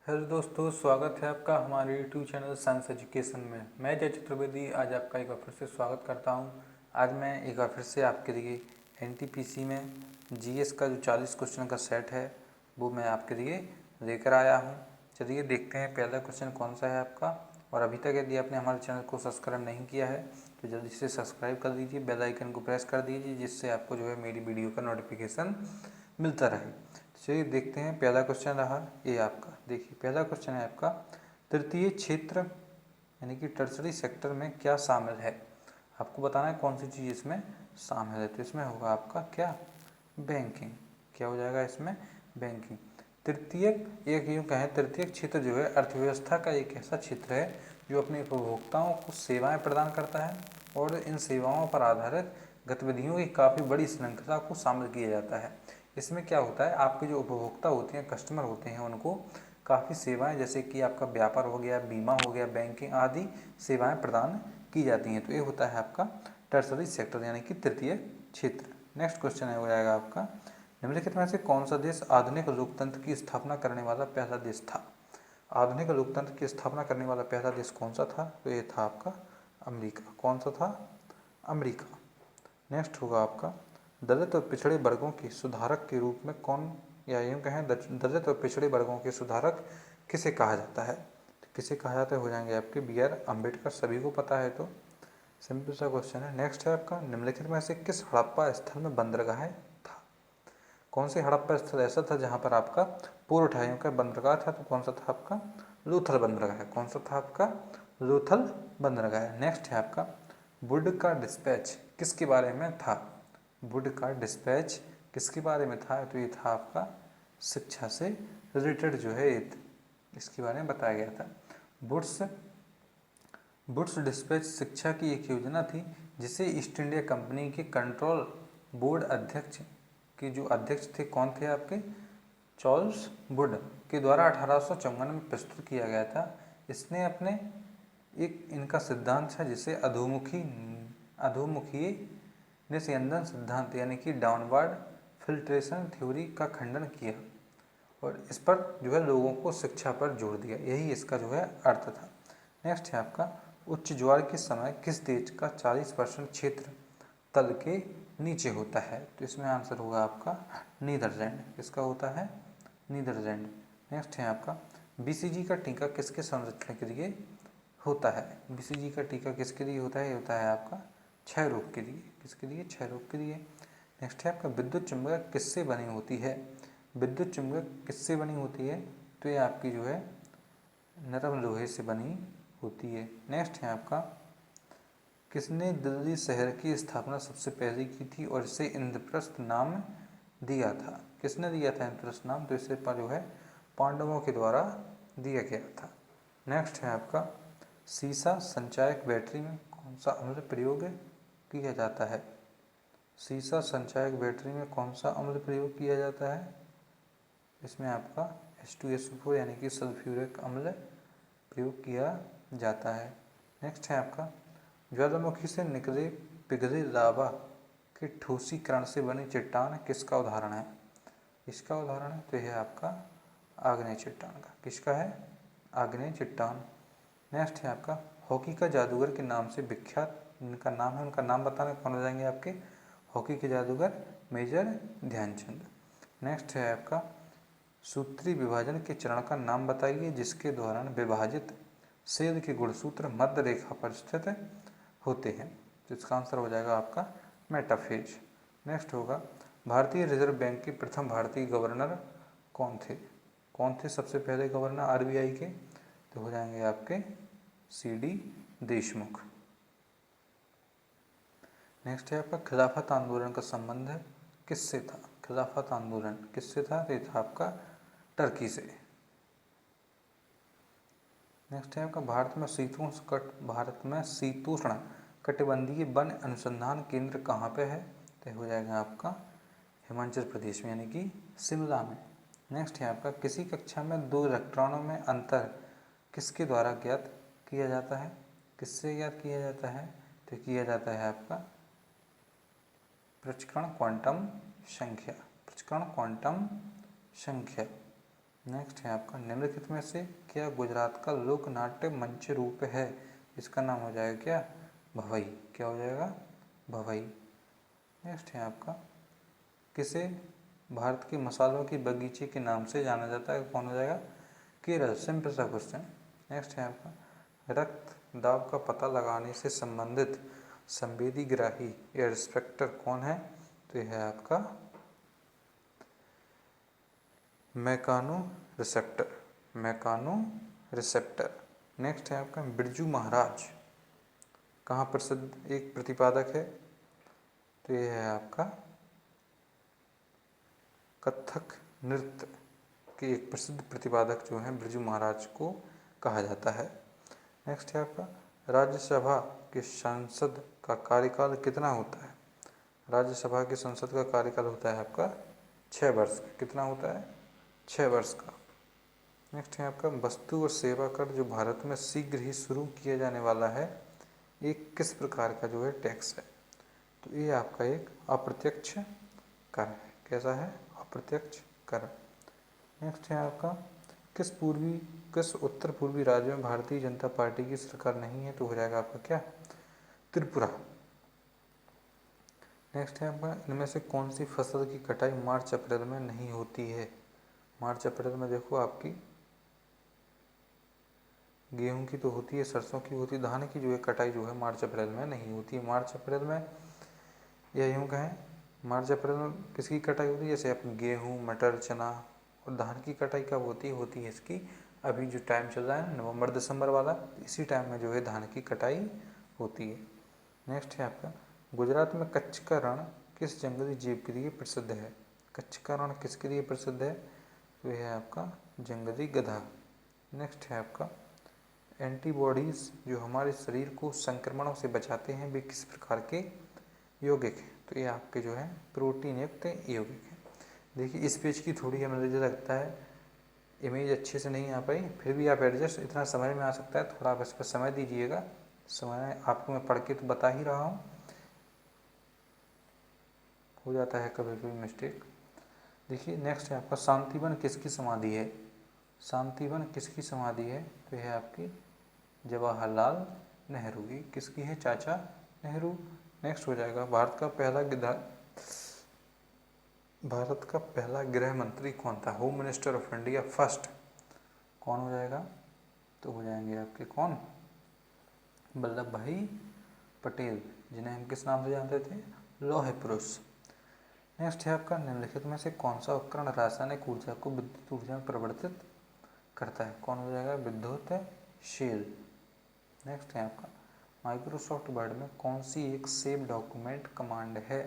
Hello दोस्तों, स्वागत है आपका हमारे यूट्यूब चैनल साइंस एजुकेशन में। मैं जय चतुर्वेदी आज आपका एक बार फिर से स्वागत करता हूं। आज मैं एक बार फिर से आपके लिए एनटीपीसी में जीएस का जो 40 क्वेश्चन का सेट है वो मैं आपके लिए लेकर आया हूं। चलिए देखते हैं पहला क्वेश्चन कौन सा है आपका। और अभी तक यदि आपने हमारे चैनल को सब्सक्राइब नहीं किया है तो जल्दी से सब्सक्राइब कर दीजिए, बेल आइकन को प्रेस कर दीजिए, जिससे आपको जो है मेरी वीडियो का नोटिफिकेशन मिलता रहे। चलिए देखते हैं पहला क्वेश्चन रहा ये आपका। देखिए पहला क्वेश्चन है आपका, तृतीय क्षेत्र यानी कि टर्सरी सेक्टर में क्या शामिल है। आपको बताना है कौन सी चीज़ इसमें शामिल है। तो इसमें होगा आपका क्या, बैंकिंग। क्या हो जाएगा इसमें, बैंकिंग। तृतीयक, एक यूँ कहें तृतीयक क्षेत्र जो है अर्थव्यवस्था का एक ऐसा क्षेत्र है जो अपने उपभोक्ताओं को सेवाएं प्रदान करता है और इन सेवाओं पर आधारित गतिविधियों की काफ़ी बड़ी श्रृंखला को शामिल किया जाता है। इसमें क्या होता है, आपके जो उपभोक्ता होते हैं, कस्टमर होते हैं, उनको काफ़ी सेवाएं जैसे कि आपका व्यापार हो गया, बीमा हो गया, बैंकिंग आदि सेवाएं प्रदान की जाती हैं। तो ये होता है आपका टर्सरी सेक्टर यानी कि तृतीय क्षेत्र। नेक्स्ट क्वेश्चन है हो जाएगा आपका, निम्नलिखित में से कौन सा देश आधुनिक लोकतंत्र की स्थापना करने वाला पहला देश था। आधुनिक लोकतंत्र की स्थापना करने वाला पहला देश कौन सा था। तो ये था आपका अमेरिका। कौन सा था, अमेरिका। नेक्स्ट होगा आपका, दलित और पिछड़े वर्गों के सुधारक के रूप में कौन, या यूँ कहें दलित और पिछड़े वर्गों के सुधारक किसे कहा जाता है। तो किसे कहा जाता है हो जाएंगे आपके BR अम्बेडकर। सभी को पता है, तो सिंपल सा क्वेश्चन है। नेक्स्ट है आपका, निम्नलिखित में से किस हड़प्पा स्थल में बंदरगाह था। कौन से हड़प्पा स्थल ऐसा था जहाँ पर आपका पूर्व ठाइयों का बंदरगाह था। तो कौन सा था आपका, लोथल बंदरगाह। कौन सा था आपका, लोथल बंदरगाह। नेक्स्ट है आपका, वुड का डिस्पैच किसके बारे में था। वुड का डिस्पैच किसके बारे में था। तो ये था आपका शिक्षा से रिलेटेड जो है इसके बारे में बताया गया था। वुड्स वुड्स डिस्पैच शिक्षा की एक योजना थी जिसे ईस्ट इंडिया कंपनी के कंट्रोल बोर्ड अध्यक्ष के जो अध्यक्ष थे कौन थे आपके, चार्ल्स वुड के द्वारा 1854 में प्रस्तुत किया गया था। इसने अपने एक इनका सिद्धांत है जिसे अधोमुखी निस्यंदन सिद्धांत यानी कि डाउनवर्ड फिल्ट्रेशन थ्योरी का खंडन किया और इस पर जो है लोगों को शिक्षा पर जोर दिया। यही इसका जो है अर्थ था। नेक्स्ट है आपका, उच्च ज्वार के समय किस देश का 40% क्षेत्र तल के नीचे होता है। तो इसमें आंसर होगा आपका नीदरलैंड। किसका होता है, नीदरलैंड। नेक्स्ट है आपका, BCG का टीका किसके संरक्षण के लिए होता है। BCG का टीका किसके लिए होता है, ये होता है आपका क्षय रोग के लिए। किसके लिए, क्षय रोग के लिए। नेक्स्ट है आपका, विद्युत चुंबक किससे बनी होती है। विद्युत चुंबक किससे बनी होती है। तो ये आपकी जो है नरम लोहे से बनी होती है। नेक्स्ट है आपका, किसने दिल्ली शहर की स्थापना सबसे पहले की थी और इसे इंद्रप्रस्थ नाम दिया था। किसने दिया था इंद्रप्रस्थ नाम। तो इसे पर जो है पांडवों के द्वारा दिया गया था। नेक्स्ट है आपका, सीसा संचायक बैटरी में कौन सा अम्ल प्रयोग किया जाता है। सीसा संचायक बैटरी में कौन सा अम्ल प्रयोग किया जाता है। इसमें आपका H2SO4 यानी कि सल्फ्यूरिक अम्ल प्रयोग किया जाता है। नेक्स्ट है आपका, ज्वालामुखी से निकले पिघले लावा के ठोसीकरण से बनी चट्टान किसका उदाहरण है। इसका उदाहरण है तो यह आपका आग्नेय चट्टान का। किसका है, आग्नेय चट्टान। नेक्स्ट है आपका, हॉकी का जादूगर के नाम से विख्यात इनका नाम है, उनका नाम बताने कौन हो जाएंगे आपके, हॉकी के जादूगर मेजर ध्यानचंद। नेक्स्ट है आपका, सूत्री विभाजन के चरण का नाम बताइए जिसके दौरान विभाजित सेल के गुणसूत्र मध्य रेखा पर स्थित होते हैं। तो इसका आंसर हो जाएगा आपका मेटाफेज। नेक्स्ट होगा, भारतीय रिजर्व बैंक के प्रथम भारतीय गवर्नर कौन थे। कौन थे सबसे पहले गवर्नर RBI के। तो हो जाएंगे आपके CD देशमुख। नेक्स्ट है आपका, खिलाफत आंदोलन का संबंध किससे था। खिलाफत आंदोलन किससे था, तो ये था आपका टर्की से। नेक्स्ट है आपका, भारत में शीतोष्ण कटिबंधीय वन अनुसंधान केंद्र कहाँ पे है। तो हो जाएगा आपका हिमाचल प्रदेश में यानी कि शिमला में। नेक्स्ट है आपका, किसी कक्षा में दो इलेक्ट्रॉनों में अंतर किसके द्वारा ज्ञात किया जाता है। किससे ज्ञात किया जाता है, तो किया जाता है आपका प्रचक्रण क्वांटम संख्या। प्रचक्रण क्वांटम संख्या। नेक्स्ट है आपका निम्नलिखित में से क्या गुजरात का लोक नाट्य मंच रूप है? इसका नाम हो जाएगा क्या? भवई। क्या हो जाएगा? भवई। नेक्स्ट है आपका किसे भारत के मसालों के बगीचे के नाम से जाना जाता है? कौन हो जाएगा? केरल। सिंपल सा क्वेश्चन। नेक्स्ट है आपका रक्त दाब का पता लगाने से संबंधित संवेदीग्राही या रिस्पेक्टर कौन है? तो यह है आपका मैकानो रिसेप्टर। मैकानो रिसेप्टर। नेक्स्ट है आपका बिरजू महाराज कहाँ प्रसिद्ध एक प्रतिपादक है? तो यह है आपका कथक नृत्य के एक प्रसिद्ध प्रतिपादक जो हैं बिरजू महाराज को कहा जाता है। नेक्स्ट है आपका राज्यसभा के सांसद का कार्यकाल कितना होता है? राज्यसभा के संसद का कार्यकाल होता है आपका 6 वर्ष का। कितना होता है? 6 वर्ष का। नेक्स्ट है आपका वस्तु और सेवा कर जो भारत में शीघ्र ही शुरू किया जाने वाला है, एक किस प्रकार का जो है टैक्स है? तो ये आपका एक अप्रत्यक्ष कर है। कैसा है? अप्रत्यक्ष कर। नेक्स्ट है आपका किस उत्तर पूर्वी राज्य में भारतीय जनता पार्टी की सरकार नहीं है? तो हो जाएगा आपका क्या? त्रिपुरा। नेक्स्ट है आपका इनमें से कौन सी फसल की कटाई मार्च अप्रैल में नहीं होती है? मार्च अप्रैल में देखो आपकी गेहूं की तो होती है, सरसों की होती है, धान की जो है कटाई जो है मार्च अप्रैल में नहीं होती है। मार्च अप्रैल में या यूँ कहें मार्च अप्रैल में किसकी कटाई होती है? जैसे आप गेहूँ, मटर, चना और धान की कटाई कब होती है इसकी अभी जो टाइम चल रहा है नवंबर दिसंबर वाला, इसी टाइम में जो है धान की कटाई होती है। नेक्स्ट है आपका गुजरात में कच्छ का रण किस जंगली जीव के लिए प्रसिद्ध है? कच्छ का रण किसके लिए प्रसिद्ध है? तो यह है आपका जंगली गधा। नेक्स्ट है आपका एंटीबॉडीज़ जो हमारे शरीर को संक्रमणों से बचाते हैं वे किस प्रकार के यौगिक हैं? तो ये आपके जो है प्रोटीन युक्त यौगिक हैं। देखिए इस पेज की थोड़ी हमें मुझे लगता है इमेज अच्छे से नहीं आ पाई, फिर भी आप एडजस्ट इतना समझ में आ सकता है, थोड़ा आप इस पर समय दीजिएगा। समय आपको मैं पढ़ के तो बता ही रहा हूँ, हो जाता है कभी कभी मिस्टेक। देखिए नेक्स्ट है आपका शांतिवन किसकी समाधि है? शांतिवन किसकी समाधि है? तो यह आपकी जवाहरलाल नेहरू की। किसकी है? चाचा नेहरू। नेक्स्ट हो जाएगा भारत का पहला गृह मंत्री कौन था? Home minister of India first कौन हो जाएगा? तो हो जाएंगे आपके कौन? वल्लभ भाई पटेल, जिन्हें हम किस नाम से जानते थे? लौह पुरुष। नेक्स्ट है आपका निम्नलिखित में से कौन सा उपकरण रासायनिक ऊर्जा को विद्युत ऊर्जा में परिवर्तित करता है? कौन हो जाएगा? विद्युतशील। नेक्स्ट है आपका माइक्रोसॉफ्ट वर्ड में कौन सी एक सेव डॉक्यूमेंट कमांड है?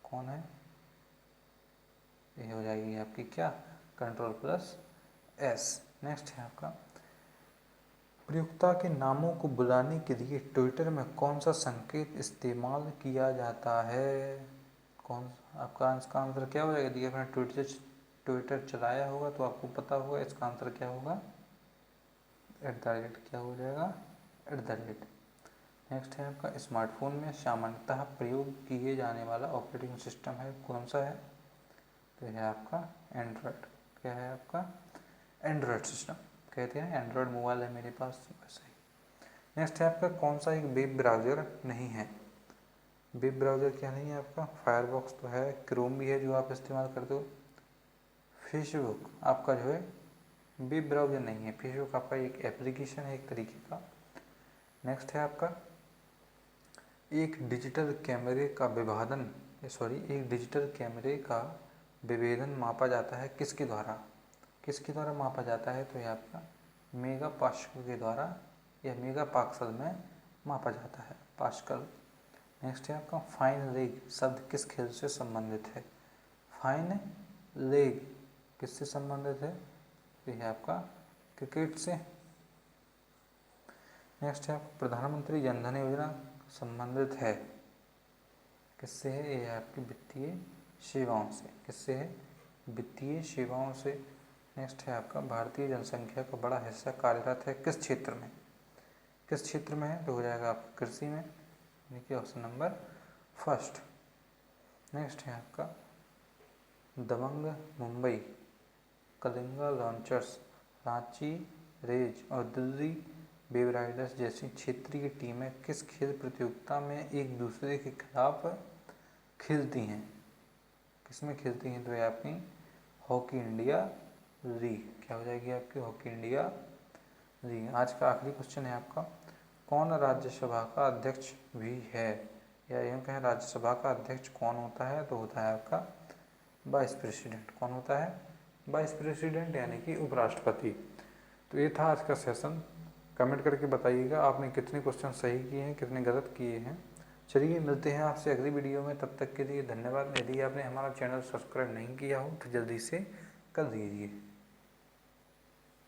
कौन है? ये हो जाएगी आपकी क्या? Ctrl+S। नेक्स्ट है आपका प्रयोक्ता के नामों को बुलाने के लिए ट्विटर में कौन सा संकेत इस्तेमाल किया जाता है? कौन आपका इसका आंसर क्या हो जाएगा? देखिए आपने ट्विटर चलाया होगा तो आपको पता होगा इसका आंसर क्या होगा। @ क्या हो जाएगा? @ नेक्स्ट है आपका स्मार्टफोन में सामान्यतः प्रयोग किए जाने वाला ऑपरेटिंग सिस्टम है कौन सा है? तो यह है आपका एंड्रॉयड। क्या है आपका? Android system. कहते हैं एंड्रॉयड मोबाइल है मेरे पास, वैसे ही। नेक्स्ट है आपका कौन सा एक वेब ब्राउज़र नहीं है? वेब ब्राउज़र क्या नहीं है आपका? फायरफॉक्स तो है, क्रोम भी है जो आप इस्तेमाल करते हो। फेसबुक आपका जो है वेब ब्राउज़र नहीं है, फेसबुक आपका एक एप्लीकेशन है एक तरीके का। नेक्स्ट है आपका एक डिजिटल कैमरे का विभेदन मापा जाता है किसके द्वारा? किसके द्वारा मापा जाता है? तो ये आपका मेगा पास्कल के द्वारा या मेगा पास्कल में मापा जाता है, पास्कल। नेक्स्ट है आपका फाइन लेग शब्द किस खेल से संबंधित है? फाइन लेग किससे संबंधित है? तो यह आपका क्रिकेट से। नेक्स्ट है आपका प्रधानमंत्री जन धन योजना संबंधित है किससे है? ये आपकी वित्तीय सेवाओं से। किससे है? वित्तीय सेवाओं से। नेक्स्ट है आपका भारतीय जनसंख्या का बड़ा हिस्सा कार्यरत है किस क्षेत्र में? किस क्षेत्र में है? तो हो जाएगा आपका कृषि में, यानी कि ऑप्शन नंबर फर्स्ट। नेक्स्ट है आपका दबंग मुंबई कलिंगा लॉन्चर्स, रांची रेज और दिल्ली बेवराइडर्स जैसी क्षेत्रीय टीमें किस खेल प्रतियोगिता में एक दूसरे के खिलाफ खेलती हैं? किसमें खेलती हैं? तो ये आपकी हॉकी इंडिया लीग। क्या हो जाएगी आपकी? Hockey India league. आज का आखिरी क्वेश्चन है आपका, कौन राज्यसभा का अध्यक्ष भी है? या यूँ कहें राज्यसभा का अध्यक्ष कौन होता है? तो होता है आपका वाइस प्रेसिडेंट। कौन होता है? वाइस प्रेसिडेंट यानी कि उपराष्ट्रपति। तो ये था आज का सेशन। कमेंट करके बताइएगा आपने कितने क्वेश्चन सही किए हैं, कितने गलत किए हैं। चलिए मिलते हैं आपसे अगली वीडियो में, तब तक के लिए धन्यवाद। यदि आपने हमारा चैनल सब्सक्राइब नहीं किया हो तो जल्दी से कर दीजिए।